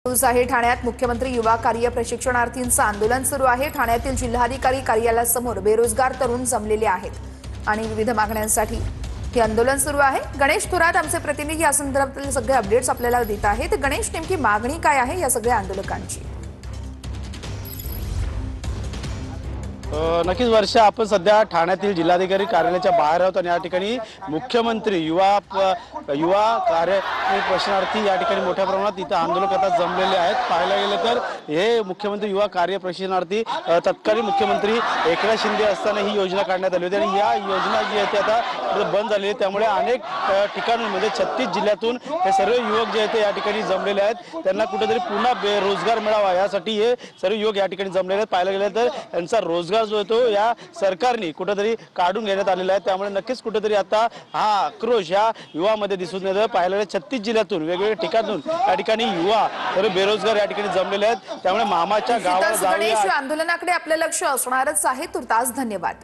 News आहे। ठाण्यात मुख्यमंत्री युवा कार्य प्रशिक्षणार्थींचं आंदोलन सुरू आहे। ठाण्यातील जिल्हाधिकारी कार्यालयासमोर बेरोजगार तरुण जमलेले आहेत आणि विविध मागण्यांसाठी हे आंदोलन सुरू आहे। गणेश थोरात आमचे प्रतिनिधी या संदर्भातील सगळे अपडेट्स आपल्याला देत आहेत। गणेश, नेमकी मागणी काय आहे या सगळ्या आंदोलकांची? नक्कीच वर्षा, आपण सध्या ठाण्यातील जिल्हाधिकारी कार्यालयाच्या बाहेर आहोत आणि या ठिकाणी मुख्यमंत्री युवा कार्य प्रशिक्षणार्थी या ठिकाणी मोठ्या प्रमाणात इथं आंदोलन करता जमलेले आहेत। पाहायला गेलं तर हे मुख्यमंत्री युवा कार्य प्रशिक्षणार्थी तत्कालीन मुख्यमंत्री एकनाथ शिंदे असताना ही योजना काढण्यात आली होती आणि या योजना जी आहे ती आता बंद झाली आहे। त्यामुळे अनेक ठिकाणांमध्ये 36 जिल्ह्यातून हे सर्व युवक जे आहेत ते या ठिकाणी जमलेले आहेत। त्यांना कुठेतरी पुन्हा रोजगार मिळावा यासाठी हे सर्व युवक या ठिकाणी जमलेले आहेत। पाहायला गेलं तर त्यांचा रोजगार जो आहे तो या सरकारने कुठेतरी काढून घेण्यात आलेला आहे। त्यामुळे नक्कीच कुठेतरी आता हा आक्रोश या युवामध्ये दिसून येतो। पाहायला गेलं 36 जिल्ह्यातून वेगवेगळ्या ठिकाणातून या ठिकाणी युवा तर बेरोजगार या ठिकाणी जमलेले आहेत। त्यामुळे मामाच्या गावाला जाऊया आंदोलनाकडे आपलं लक्ष असणारच आहे। तुर्तास धन्यवाद।